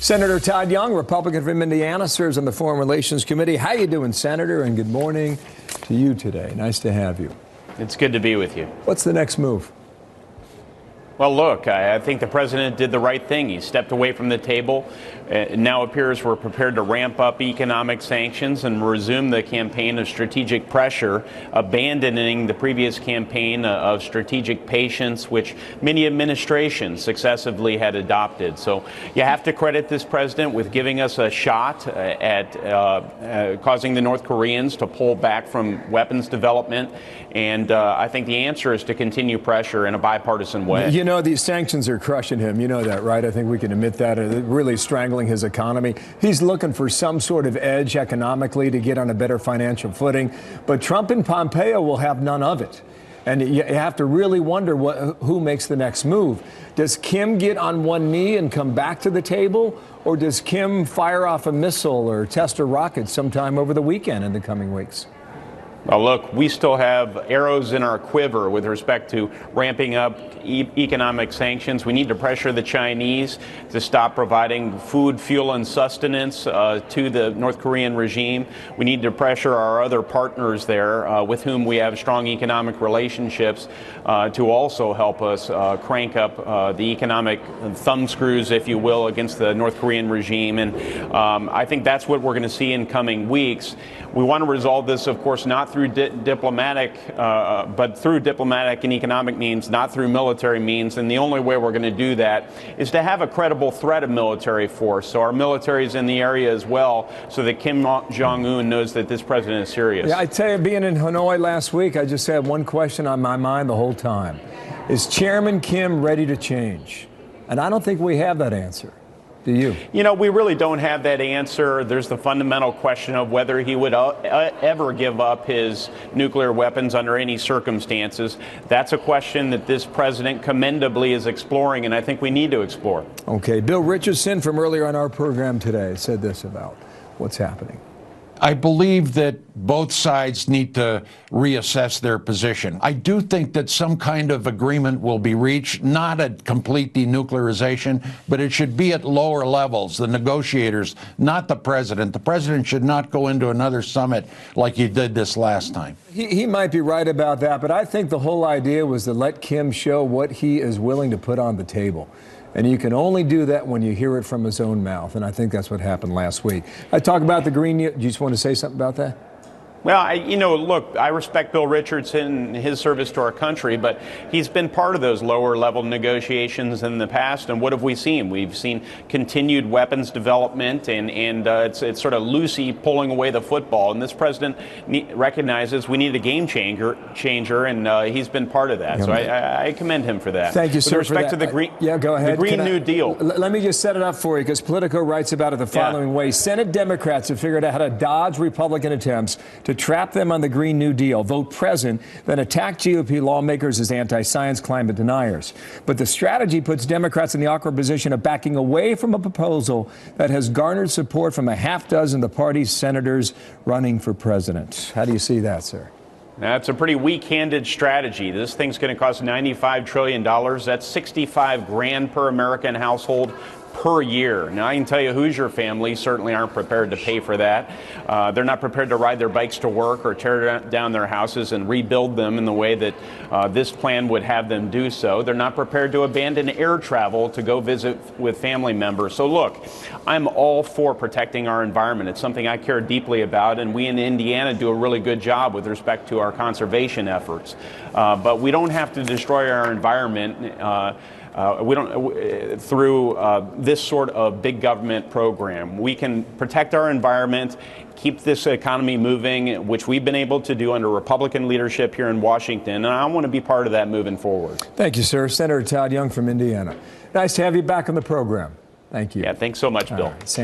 Senator Todd Young, Republican from Indiana, serves on the Foreign Relations Committee. How you doing, Senator? And good morning to you today. Nice to have you. It's good to be with you. What's the next move? Well, look, I think the president did the right thing. He stepped away from the table. It now appears we're prepared to ramp up economic sanctions and resume the campaign of strategic pressure, abandoning the previous campaign of strategic patience, which many administrations successively had adopted. So you have to credit this president with giving us a shot at causing the North Koreans to pull back from weapons development. And I think the answer is to continue pressure in a bipartisan way. You know, these sanctions are crushing him. You know that, right? I think we can admit that. Really strangling his economy. He's looking for some sort of edge economically to get on a better financial footing. But Trump and Pompeo will have none of it. And you have to really wonder who makes the next move. Does Kim get on one knee and come back to the table? Or does Kim fire off a missile or test a rocket sometime over the weekend in the coming weeks? Well, look, we still have arrows in our quiver with respect to ramping up economic sanctions. We need to pressure the Chinese to stop providing food, fuel, and sustenance to the North Korean regime. We need to pressure our other partners there with whom we have strong economic relationships to also help us crank up the economic thumbscrews, if you will, against the North Korean regime. And I think that's what we're going to see in coming weeks. We want to resolve this, of course, not through diplomatic, but through diplomatic and economic means, not through military means. And the only way we're going to do that is to have a credible threat of military force. So our military is in the area as well, so that Kim Jong-un knows that this president is serious. Yeah, I tell you, being in Hanoi last week, I just had one question on my mind the whole time. Is Chairman Kim ready to change? And I don't think we have that answer. Do you? You know, we really don't have that answer. There's the fundamental question of whether he would ever give up his nuclear weapons under any circumstances. That's a question that this president commendably is exploring, and I think we need to explore. Okay. Bill Richardson from earlier on our program today said this about what's happening. I believe that both sides need to reassess their position. I do think that some kind of agreement will be reached, not a complete denuclearization, but it should be at lower levels, the negotiators, not the president. The president should not go into another summit like he did this last time. He might be right about that, but I think the whole idea was to let Kim show what he is willing to put on the table. And you can only do that when you hear it from his own mouth. And I think that's what happened last week. I talk about the Green New. Do you just want to say something about that? Well, look, I respect Bill Richardson and his service to our country, but he's been part of those lower level negotiations in the past. And what have we seen? We've seen continued weapons development, and it's sort of loosey pulling away the football. And this president recognizes we need a game changer, and he's been part of that. So I commend him for that. Thank you, sir. With respect to the Green, go ahead. The Green New Deal. Let me just set it up for you, because Politico writes about it the following way. Senate Democrats have figured out how to dodge Republican attempts to trap them on the Green New Deal, vote present, then attack GOP lawmakers as anti-science climate deniers. But the strategy puts Democrats in the awkward position of backing away from a proposal that has garnered support from a half dozen of the party's senators running for president. How do you see that, sir? That's a pretty weak-handed strategy. This thing's going to cost $95 trillion. That's 65 grand per American household per year. Now, I can tell you Hoosier families certainly aren't prepared to pay for that. They're not prepared to ride their bikes to work or tear down their houses and rebuild them in the way that this plan would have them do so. They're not prepared to abandon air travel to go visit with family members. So look, I'm all for protecting our environment. It's something I care deeply about, and we in Indiana do a really good job with respect to our conservation efforts. But we don't have to destroy our environment through this sort of big government program. We can protect our environment, keep this economy moving, which we've been able to do under Republican leadership here in Washington, and I want to be part of that moving forward. Thank you, sir. Senator Todd Young from Indiana. Nice to have you back on the program. Thank you. Yeah, thanks so much, Bill.